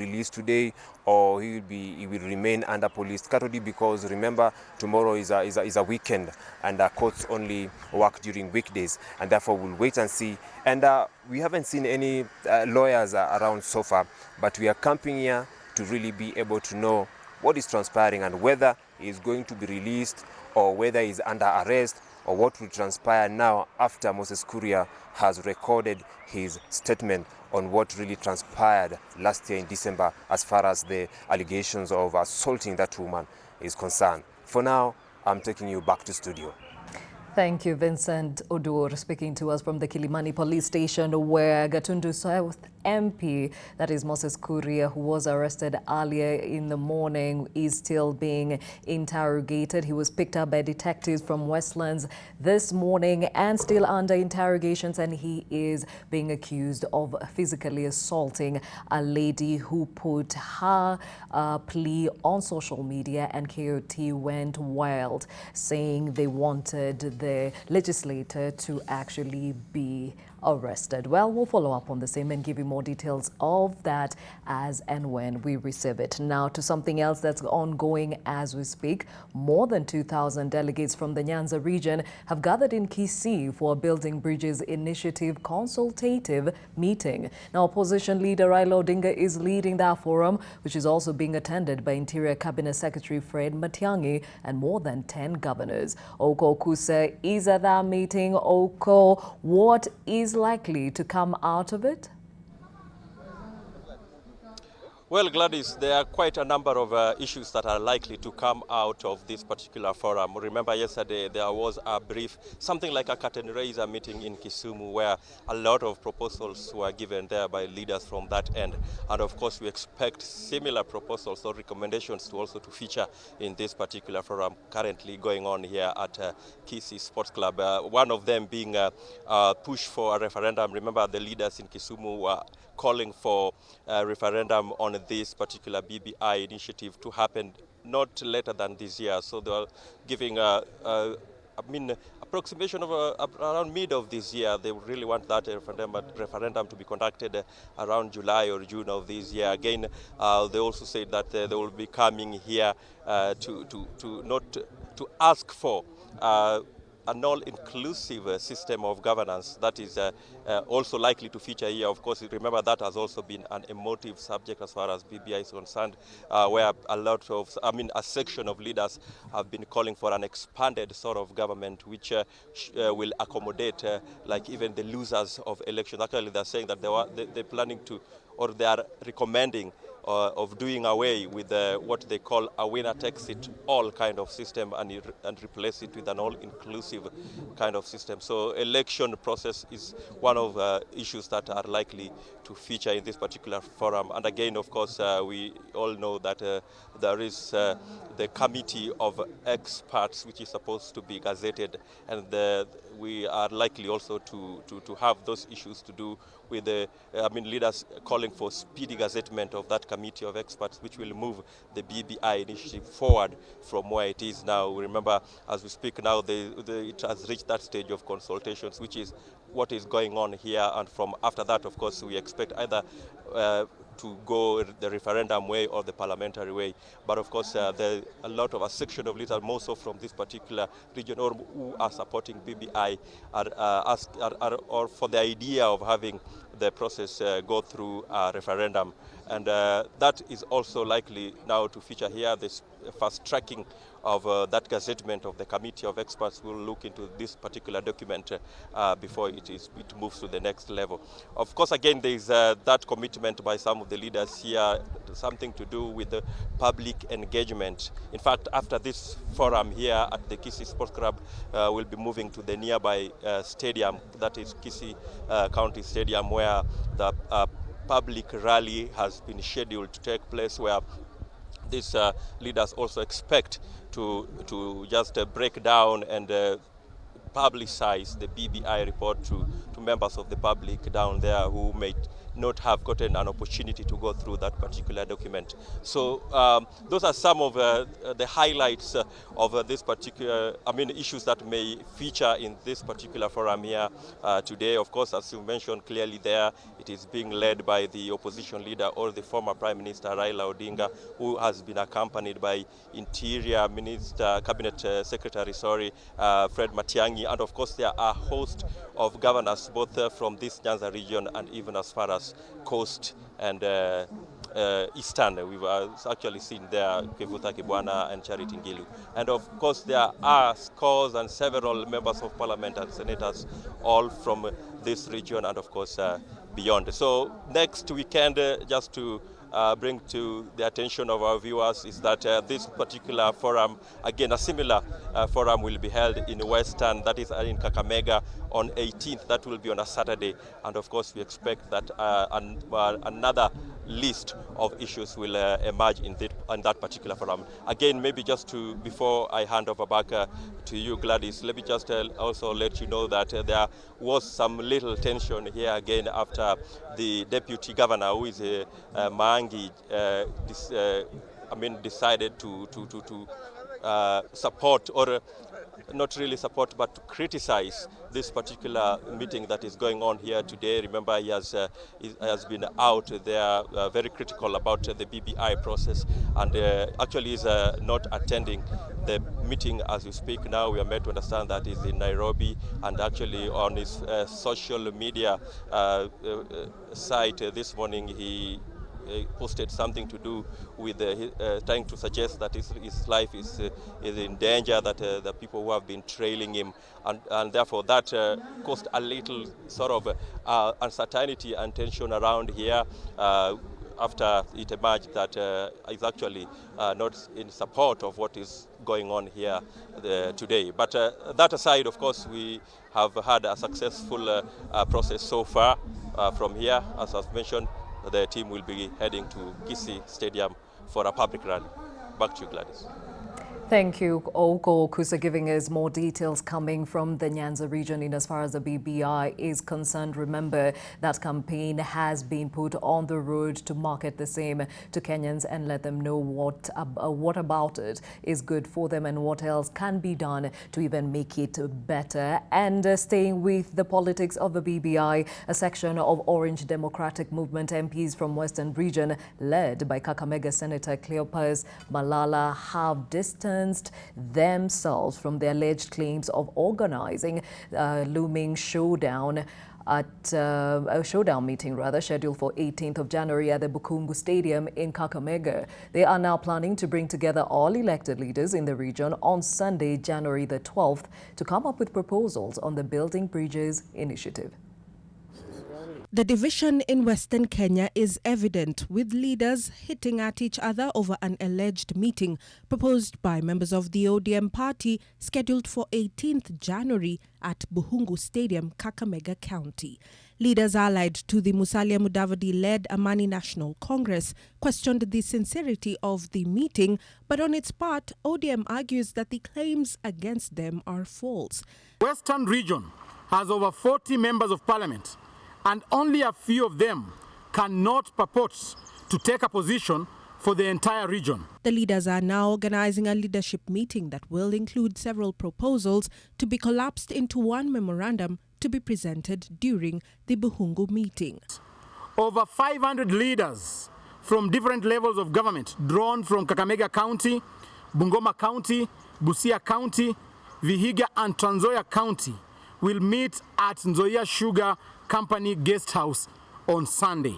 released today, or he will remain under police custody, because remember, tomorrow is a weekend and courts only work during weekdays, and therefore we'll wait and see. And we haven't seen any lawyers around so far, but we are camping here to really be able to know what is transpiring and whether he is going to be released or whether he is under arrest, or what will transpire now after Moses Kuria has recorded his statement on what really transpired last year in December as far as the allegations of assaulting that woman is concerned. For now, I'm taking you back to studio. Thank you, Vincent Odur, speaking to us from the Kilimani police station, where Gatundu South MP, that is Moses Kuria, who was arrested earlier in the morning, is still being interrogated. He was picked up by detectives from Westlands this morning and still under interrogations, and he is being accused of physically assaulting a lady who put her plea on social media, and KOT went wild, saying they wanted the legislator to actually be arrested. Well, we'll follow up on the same and give you more details of that as and when we receive it. Now to something else that's ongoing as we speak. More than 2,000 delegates from the Nyanza region have gathered in Kisii for a Building Bridges Initiative consultative meeting. Now, opposition leader Raila Odinga is leading that forum, which is also being attended by Interior Cabinet Secretary Fred Matiang'i and more than 10 governors. Oko Kuse is at that meeting. Oko, what is likely to come out of it? Well, Gladys, there are quite a number of issues that are likely to come out of this particular forum. Remember, yesterday there was a brief, something like a curtain raiser meeting in Kisumu, where a lot of proposals were given there by leaders from that end. And of course, we expect similar proposals or recommendations to also to feature in this particular forum currently going on here at Kisii Sports Club. One of them being a push for a referendum. Remember, the leaders in Kisumu were calling for a referendum on this particular BBI initiative to happen not later than this year. So they are giving approximation of around mid of this year. They really want that referendum to be conducted around July or June of this year. Again, they also said that they will be coming here to ask for an all-inclusive system of governance that is also likely to feature here. Of course, remember that has also been an emotive subject as far as BBI is concerned, where a section of leaders have been calling for an expanded sort of government which will accommodate like even the losers of elections. Actually, they're saying that they're planning to, or they are recommending of doing away with what they call a winner-takes-it-all kind of system and replace it with an all-inclusive kind of system. So election process is one of issues that are likely to feature in this particular forum. And again, of course, we all know that there is the committee of experts which is supposed to be gazetted, and we are likely also to have those issues to do with the leaders calling for speedy gazettement of that committee of experts, which will move the BBI initiative forward from where it is now. Remember, as we speak now, it has reached that stage of consultations, which is what is going on here. And from after that, of course, we expect either to go the referendum way or the parliamentary way. But of course, there are a lot of a section of leaders, more so from this particular region, or who are supporting BBI, or for the idea of having the process go through a referendum. And that is also likely now to feature here. This fast tracking of that gazettement of the committee of experts will look into this particular document before it moves to the next level. Of course, again, there is that commitment by some of the leaders here, something to do with the public engagement. In fact, after this forum here at the Kisii Sports Club, we'll be moving to the nearby stadium, that is Kisii County Stadium, where the public rally has been scheduled to take place, where these leaders also expect to just break down and publicize the BBI report to members of the public down there who may not have gotten an opportunity to go through that particular document. So those are some of the highlights of this particular, issues that may feature in this particular forum here today. Of course, as you mentioned clearly there, it is being led by the opposition leader or the former Prime Minister Raila Odinga, who has been accompanied by Interior Minister, Cabinet Secretary, Fred Matiang'i, and of course there are a host of governors both from this Nyanza region and even as far as Coast and Eastern. We've actually seen there Kevuta Kibwana and Charity Ngilu. And of course there are scores and several members of parliament and senators all from this region and of course beyond. So next weekend, just to bring to the attention of our viewers, is that this particular forum, again a similar forum, will be held in Western, that is in Kakamega, on 18th. That will be on a Saturday, and of course we expect that another list of issues will emerge in that particular forum. Again, maybe just to, before I hand over back to you, Gladys, let me just also let you know that there was some little tension here again after the deputy governor, who is Mangi, decided to support, or not really support, but to criticize this particular meeting that is going on here today. Remember, he has been out there very critical about the BBI process, and actually is not attending the meeting as we speak now. We are made to understand that he's in Nairobi, and actually on his social media site this morning he posted something to do with trying to suggest that his life is in danger, that the people who have been trailing him, and therefore that caused a little sort of uncertainty and tension around here after it emerged that is actually not in support of what is going on here today. But that aside, of course, we have had a successful process so far from here. As I've mentioned, the team will be heading to Kisii Stadium for a public rally. Back to you, Gladys. Thank you, Oko Kusa, giving us more details coming from the Nyanza region in as far as the BBI is concerned. Remember, that campaign has been put on the road to market the same to Kenyans and let them know what about it is good for them and what else can be done to even make it better. And staying with the politics of the BBI, a section of Orange Democratic Movement MPs from Western region, led by Kakamega Senator Cleopas Malala, have distanced themselves from the alleged claims of organizing looming showdown at a showdown meeting scheduled for 18th of January at the Bukungu Stadium in Kakamega. They are now planning to bring together all elected leaders in the region on Sunday, January the 12th, to come up with proposals on the Building Bridges initiative. The division in Western Kenya is evident, with leaders hitting at each other over an alleged meeting proposed by members of the ODM party scheduled for 18th January at Buhungu Stadium, Kakamega County. Leaders allied to the Musalia Mudavadi-led Amani National Congress questioned the sincerity of the meeting, but on its part, ODM argues that the claims against them are false. Western region has over 40 members of parliament, and only a few of them cannot purport to take a position for the entire region. The leaders are now organizing a leadership meeting that will include several proposals to be collapsed into one memorandum to be presented during the Buhungu meeting. Over 500 leaders from different levels of government, drawn from Kakamega County, Bungoma County, Busia County, Vihiga and Trans Nzoia County, will meet at Nzoia Sugar Company Guest House on Sunday.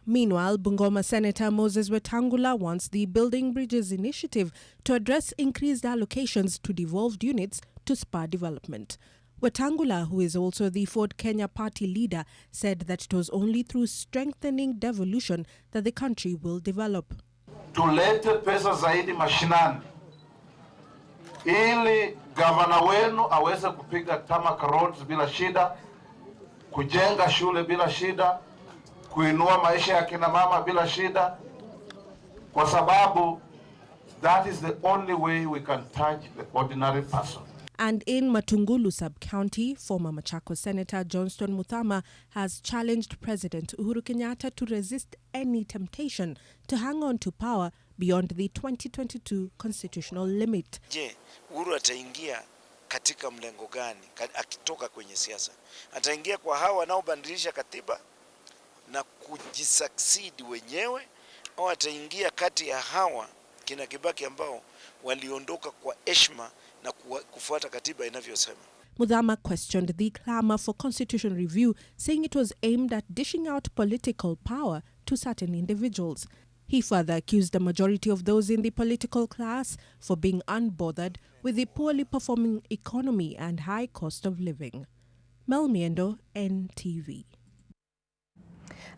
Meanwhile, Bungoma Senator Moses Wetangula wants the Building Bridges initiative to address increased allocations to devolved units to spur development. Wetangula, who is also the Ford Kenya party leader, said that it was only through strengthening devolution that the country will develop. Tulete pesa zaidi mashinani ili gavana wenu aweze kupiga tarmac roads bila shida, kujenga shule bila shida, kuinua maisha ya kina mama bila shida, kwa sababu that is the only way we can touch the ordinary person. And in Matungulu sub-county, former Machakos Senator Johnston Muthama has challenged President Uhuru Kenyatta to resist any temptation to hang on to power beyond the 2022 constitutional limit. Je, Uhuru ataingia katika mlengo gani akitoka kwenye siasa? Ataingia kwa hawa wanaobadilisha katiba na kujisucceed wenyewe, au ataingia kati ya hawa kina Kibaki ambao waliondoka kwa heshima na kufuata katiba inavyosema? Muthama questioned the clamor for constitutional review, saying it was aimed at dishing out political power to certain individuals. He further accused the majority of those in the political class for being unbothered with the poorly performing economy and high cost of living. Mel Miendo, NTV.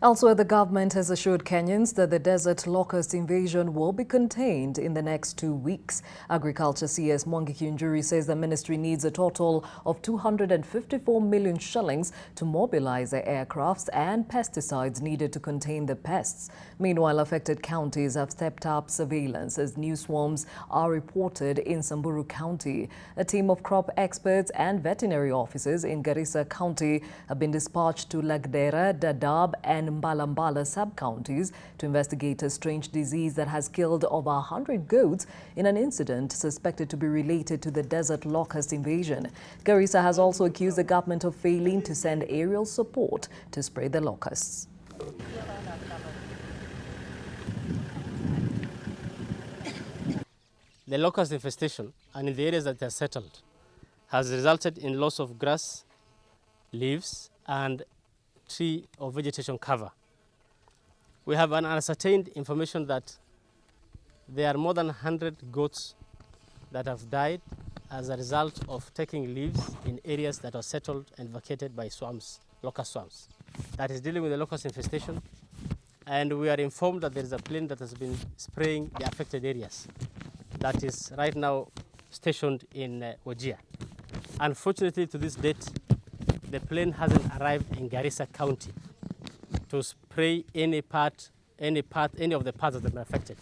Elsewhere, the government has assured Kenyans that the desert locust invasion will be contained in the next 2 weeks. Agriculture CS Mwangi Kiunjuri says the ministry needs a total of 254 million shillings to mobilize the aircrafts and pesticides needed to contain the pests. Meanwhile, affected counties have stepped up surveillance as new swarms are reported in Samburu County. A team of crop experts and veterinary officers in Garissa County have been dispatched to Lagdera, Dadaab and Mbalambala sub-counties to investigate a strange disease that has killed over 100 goats in an incident suspected to be related to the desert locust invasion. Garissa has also accused the government of failing to send aerial support to spray the locusts. The locust infestation and in the areas that they are settled has resulted in loss of grass, leaves and tree or vegetation cover. We have an unascertained information that there are more than 100 goats that have died as a result of taking leaves in areas that are settled and vacated by swarms, locust swarms. That is dealing with the locust infestation, and we are informed that there is a plane that has been spraying the affected areas that is right now stationed in Wajir. Unfortunately, to this date, the plane hasn't arrived in Garissa County to spray any of the parts that have been affected.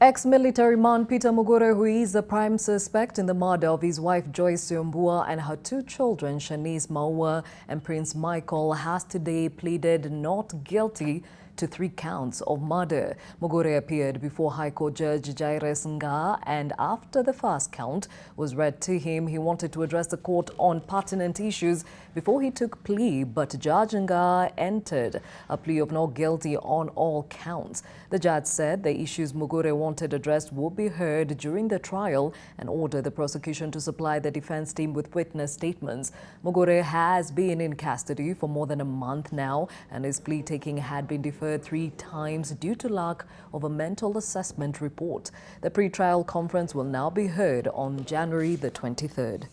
Ex-military man Peter MUGURE, who is the prime suspect in the murder of his wife Joyce Siombua and her 2 children, Shanice Maua and Prince Michael, has today pleaded not guilty to 3 counts of murder. MUGURE appeared before High Court Judge Jairus Nga, and after the first count was read to him, he wanted to address the court on pertinent issues before he took plea, but Judge Nga entered a plea of not guilty on all counts. The judge said the issues MUGURE wanted addressed would be heard during the trial and ordered the prosecution to supply the defense team with witness statements. MUGURE has been in custody for more than a month now, and his plea taking had been deferred 3 times due to lack of a mental assessment report. The pre-trial conference will now be heard on January the 23rd.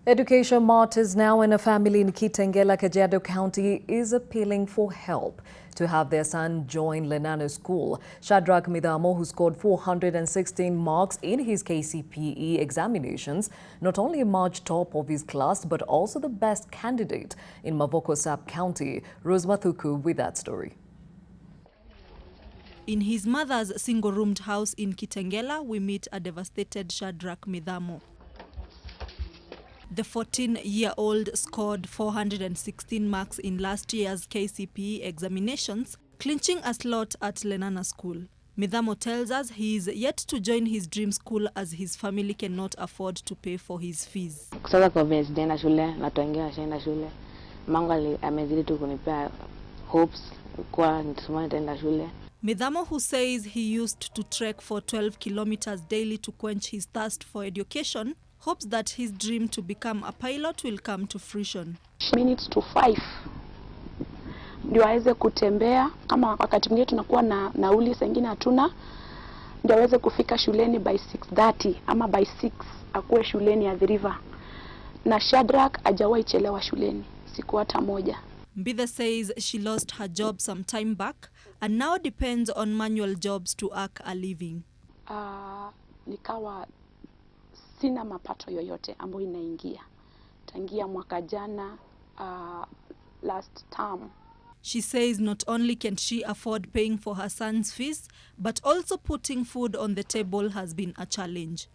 Education martyrs now in a family in Kitengela, Kajiado County is appealing for help to have their son join Lenana School. Shadrach Midamo, who scored 416 marks in his KCPE examinations, not only emerged top of his class, but also the best candidate in Mavoko sub-county. Rose Mathuku with that story. In his mother's single-roomed house in Kitengela, we meet a devastated Shadrach Midamo. The 14-year-old scored 416 marks in last year's KCPE examinations, clinching a slot at Lenana School. Midamo tells us he is yet to join his dream school as his family cannot afford to pay for his fees. Kutoka kwa vile sijaenda shule, watu wengine washaenda shule. Mungu amezidi tu kunipea hopes kwa nitaenda shule. Midamo, who says he used to trek for 12 kilometers daily to quench his thirst for education, hopes that his dream to become a pilot will come to fruition. Minutes to 5 ndio aweze kutembea, ama wakati mwingine tunakuwa na nauli sengine hatuna, ndio aweze kufika shuleni by 6:30 ama by 6 akuwe shuleni at the river. Na Shadrach hajawahi chelewa shuleni siku hata moja. Mbithe says she lost her job some time back and now depends on manual jobs to earn a living. nikawa sina mapato yoyote ambayo inaingia tangia mwaka jana, last term. She says not only can she afford paying for her son's fees, but also putting food on the table has been a challenge.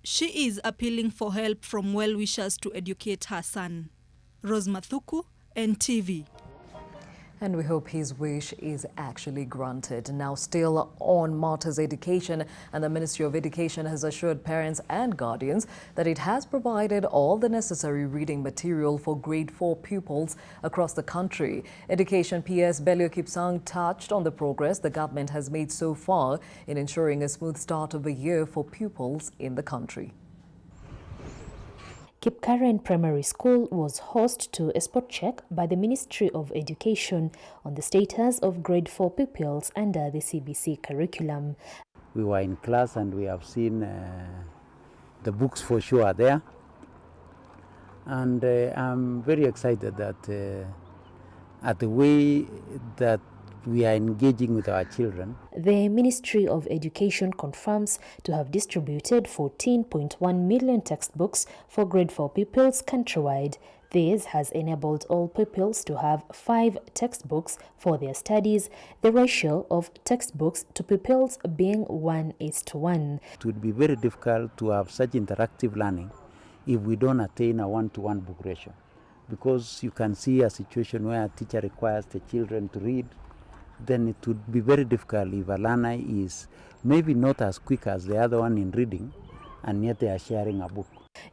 She is appealing for help from well-wishers to educate her son. Rose Mathuku, NTV. And we hope his wish is actually granted. Now, still on matters education, and the Ministry of Education has assured parents and guardians that it has provided all the necessary reading material for grade 4 pupils across the country. Education PS Belio Kipsang touched on the progress the government has made so far in ensuring a smooth start of the year for pupils in the country. Kipkaren Primary School was host to a spot check by the Ministry of Education on the status of grade 4 pupils under the CBC curriculum. We were in class and we have seen the books for sure are there. And I'm very excited that at the way that we are engaging with our children. The Ministry of Education confirms to have distributed 14.1 million textbooks for grade 4 pupils countrywide. This has enabled all pupils to have 5 textbooks for their studies, the ratio of textbooks to pupils being 1:1. It would be very difficult to have such interactive learning if we don't attain a 1-to-1 book ratio, because you can see a situation where a teacher requires the children to read. Then it would be very difficult if a learner is maybe not as quick as the other one in reading, and yet they are sharing a book.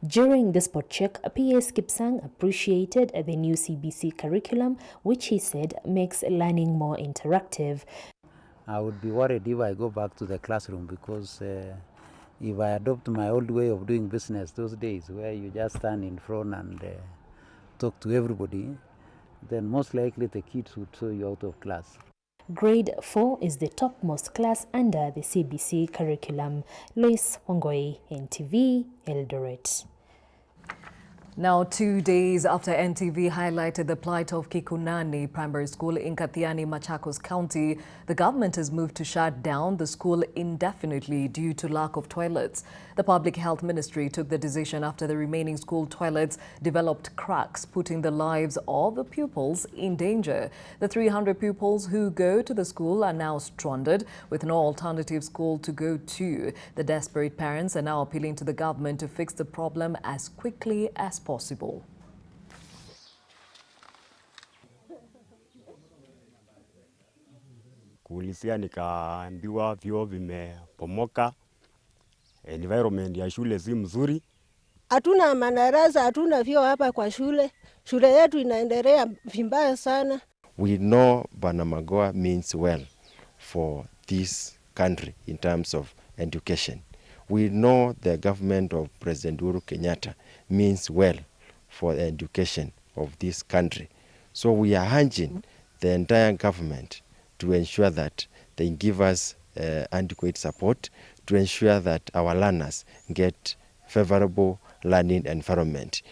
During the spot check, PS Kipsang appreciated the new CBC curriculum, which he said makes learning more interactive. I would be worried if I go back to the classroom, because if I adopt my old way of doing business those days, where you just stand in front and talk to everybody, then most likely the kids would throw you out of class. Grade 4 is the topmost class under the CBC curriculum. Lois Wangoi, NTV, Eldoret. Now, 2 days after NTV highlighted the plight of KIMININI Primary School in Kathiani, Machakos County, the government has moved to shut down the school indefinitely due to lack of toilets. The Public Health Ministry took the decision after the remaining school toilets developed cracks, putting the lives of the pupils in danger. The 300 pupils who go to the school are now stranded with no alternative school to go to. The desperate parents are now appealing to the government to fix the problem as quickly as possible. Kuulizia nikaambiwa vyoo vimepomoka, environment ya shule si mzuri. Hatuna madarasa, hatuna vyoo hapa kwa shule. Shule yetu inaendelea vibaya sana. We know Banamagoa means well for this country in terms of education. We know the government of President Uhuru Kenyatta means well for the education of this country. So we are urging the entire government to ensure that they give us adequate support to ensure that our learners get favorable learning environment.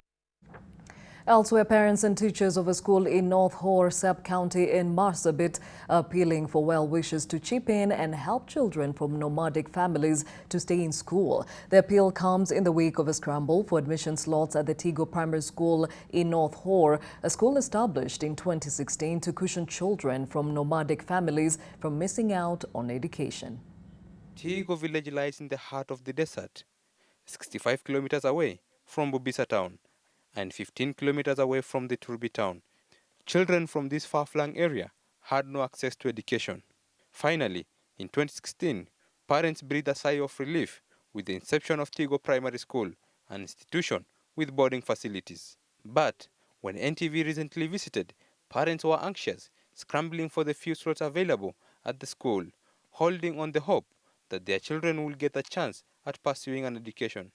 Elsewhere, parents and teachers of a school in North Hor sub-county in Marsabit are appealing for well-wishers to chip in and help children from nomadic families to stay in school. The appeal comes in the wake of a scramble for admission slots at the Tigo Primary School in North Hor, a school established in 2016 to cushion children from nomadic families from missing out on education. Tigo village lies in the heart of the desert, 65 kilometers away from Bubisa town and 15 kilometers away from the Turbi town. Children from this far-flung area had no access to education. Finally, in 2016, parents breathed a sigh of relief with the inception of Tigo Primary School, an institution with boarding facilities. But when NTV recently visited, parents were anxious, scrambling for the few slots available at the school, holding on the hope that their children will get a chance at pursuing an education.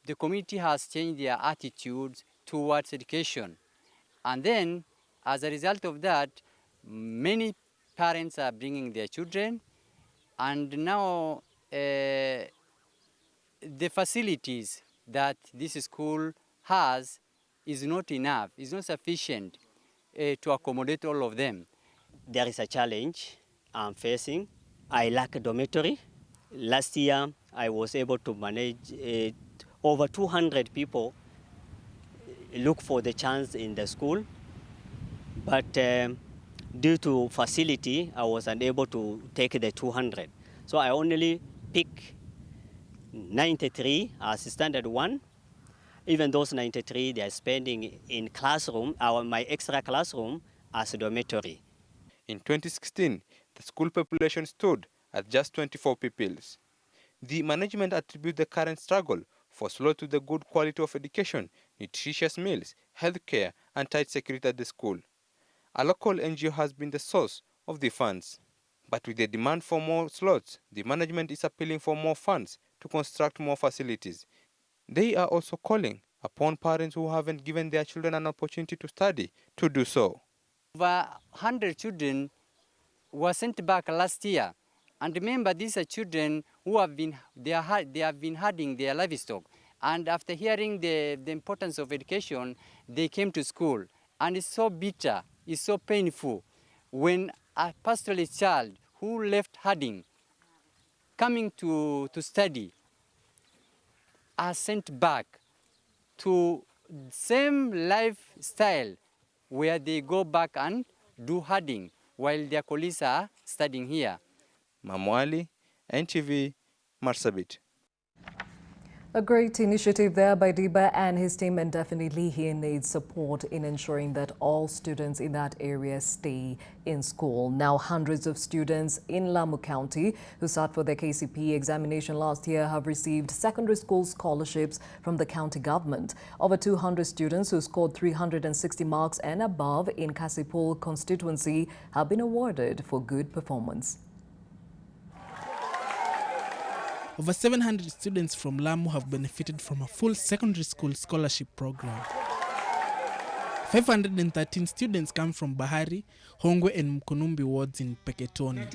The community has changed their attitudes towards education. And then, as a result of that, many parents are bringing their children, and now the facilities that this school has is not enough, is not sufficient to accommodate all of them. There is a challenge I'm facing. I lack a dormitory. Last year, I was able to manage over 200 people look for the chance in the school, but due to facility, I was unable to take the 200. So I only pick 93 as standard one. Even those 93, they are spending in classroom, my extra classroom as a dormitory. In 2016, the school population stood at just 24 pupils. The management attributes the current struggle for slow to the good quality of education, nutritious meals, healthcare, and tight security at the school. A local NGO has been the source of the funds. But with the demand for more slots, the management is appealing for more funds to construct more facilities. They are also calling upon parents who haven't given their children an opportunity to study to do so. Over 100 children were sent back last year. And remember, these are children who have been, they have been herding their livestock. And after hearing the importance of education, they came to school. And it's so bitter, it's so painful when a pastoralist child who left herding, coming to study, are sent back to same lifestyle where they go back and do herding while their colleagues are studying here. Mamwali, NTV, Marsabit. A great initiative there by Diba and his team, and definitely he needs support in ensuring that all students in that area stay in school. Now, hundreds of students in Lamu County who sat for their KCPE examination last year have received secondary school scholarships from the county government. Over 200 students who scored 360 marks and above in Kasipul constituency have been awarded for good performance. Over 700 students from Lamu have benefited from a full secondary school scholarship program. 513 students come from Bahari, Hongwe and Mkunumbi wards in Peketoni.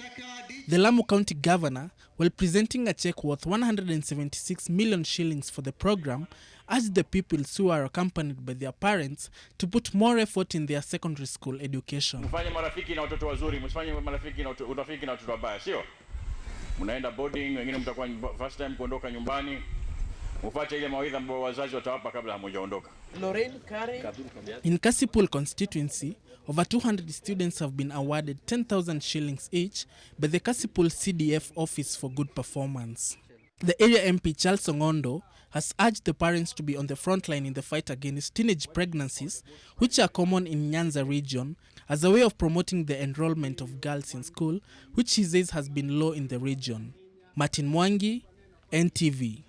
The Lamu County Governor, while presenting a check worth 176 million shillings for the program, urged the pupils who are accompanied by their parents to put more effort in their secondary school education. Mfanye marafiki na watoto wazuri, msifanye marafiki na watoto wabaya, sio? Mnaenda boarding, wengine mtakuwa first time kuondoka nyumbani. Ufuate ile mawaidha ambayo wazazi watawapa kabla hamujaondoka. In Kasipul constituency, over 200 students have been awarded 10,000 shillings each by the Kasipul CDF office for good performance. The area MP Charles Ongondo has urged the parents to be on the front line in the fight against teenage pregnancies, which are common in Nyanza region, as a way of promoting the enrollment of girls in school, which he says has been low in the region. Martin Mwangi, NTV.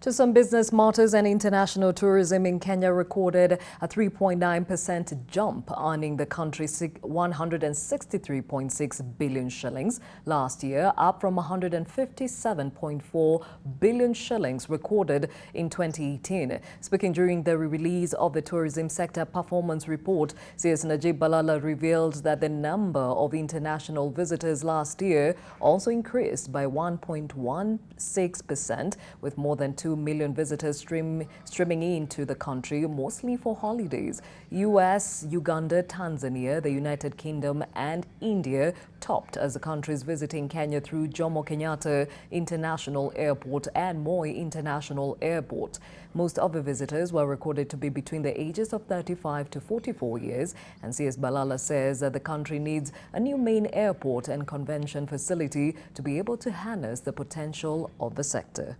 To some business matters, and international tourism in Kenya recorded a 3.9% jump, earning the country 163.6 billion shillings last year, up from 157.4 billion shillings recorded in 2018. Speaking during the release of the tourism sector performance report, CS Najib Balala revealed that the number of international visitors last year also increased by 1.16%, with more than 2 million visitors streaming into the country, mostly for holidays. US, Uganda, Tanzania, the United Kingdom and India topped as the countries visiting Kenya through Jomo Kenyatta International Airport and Moi International Airport. Most of the visitors were recorded to be between the ages of 35 to 44 years, and CS Balala says that the country needs a new main airport and convention facility to be able to harness the potential of the sector.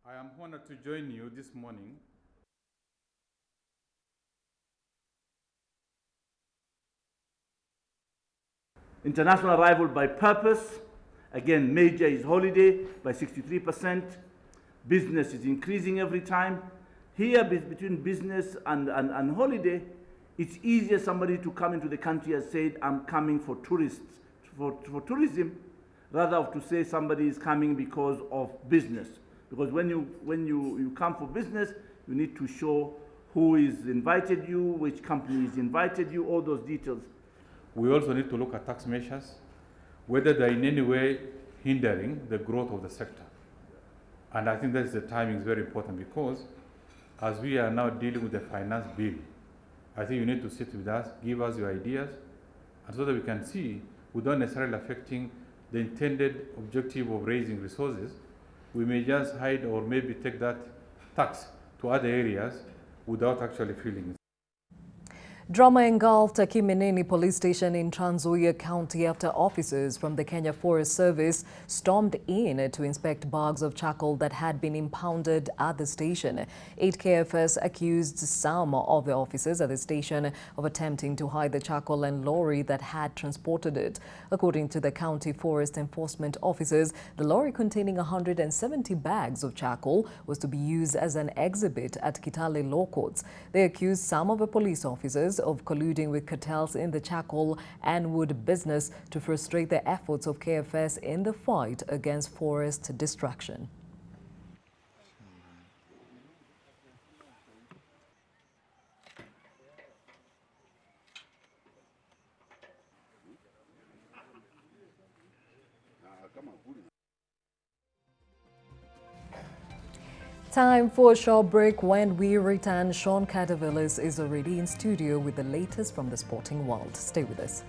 I am honored to join you this morning International arrival by purpose, again, major is holiday by 63%. Business is increasing every time. Here, between business and holiday, it's easier somebody to come into the country and say, I'm coming for tourists, for tourism, rather to say somebody is coming because of business. Because when you come for business, you need to show who is invited you, which company is invited you, all those details. We also need to look at tax measures, whether they're in any way hindering the growth of the sector. And I think that the timing is very important, because as we are now dealing with the finance bill, I think you need to sit with us, give us your ideas, and so that we can see without necessarily affecting the intended objective of raising resources. We may just hide or maybe take that tax to other areas without actually feeling it. Drama engulfed a KIMININI police station in Trans Nzoia County after officers from the Kenya Forest Service stormed in to inspect bags of charcoal that had been impounded at the station. 8 KFS accused some of the officers at the station of attempting to hide the charcoal and lorry that had transported it. According to the county forest enforcement officers, the lorry containing 170 bags of charcoal was to be used as an exhibit at Kitale Law Courts. They accused some of the police officers of colluding with cartels in the charcoal and wood business to frustrate the efforts of KFS in the fight against forest destruction. Time for a short break. When we return, Sean Cadavillis is already in studio with the latest from the sporting world. Stay with us.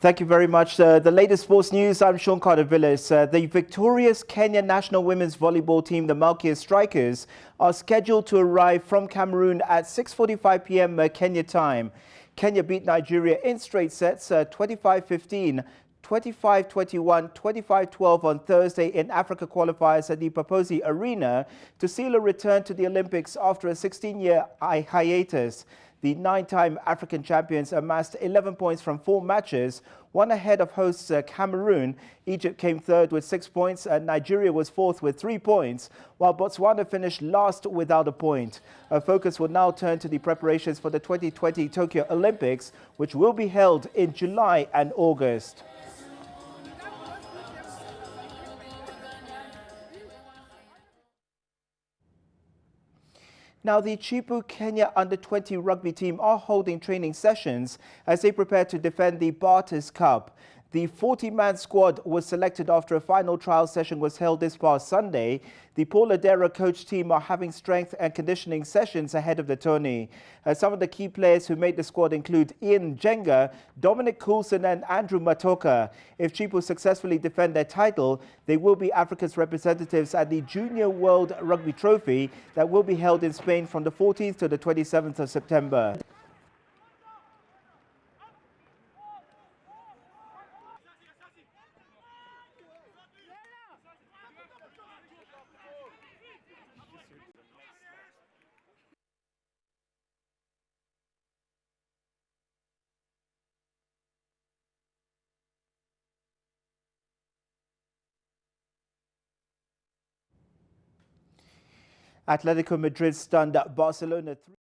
Thank you very much. The latest sports news, I'm Sean Carter-Villas. The victorious Kenyan national women's volleyball team, the Malkia Strikers, are scheduled to arrive from Cameroon at 6:45 p.m. Kenya time. Kenya beat Nigeria in straight sets, 25-15, 25-21, 25-12 on Thursday in Africa qualifiers at the Paposi Arena to seal a return to the Olympics after a 16-year hiatus. The 9-time African champions amassed 11 points from 4 matches, one ahead of hosts Cameroon. Egypt came third with 6 points, and Nigeria was fourth with 3 points, while Botswana finished last without a point. Our focus will now turn to the preparations for the 2020 Tokyo Olympics, which will be held in July and August. Now, the CHIPU Kenya Under-20 rugby team are holding training sessions as they prepare to defend the Barters Cup. The 40-man squad was selected after a final trial session was held this past Sunday. The Poladera coach team are having strength and conditioning sessions ahead of the tourney. Some of the key players who made the squad include Ian Jenga, Dominic Coulson and Andrew Matoka. If CHIPU successfully defend their title, they will be Africa's representatives at the Junior World Rugby Trophy that will be held in Spain from the 14th to the 27th of September. Atletico Madrid stunned Barcelona 3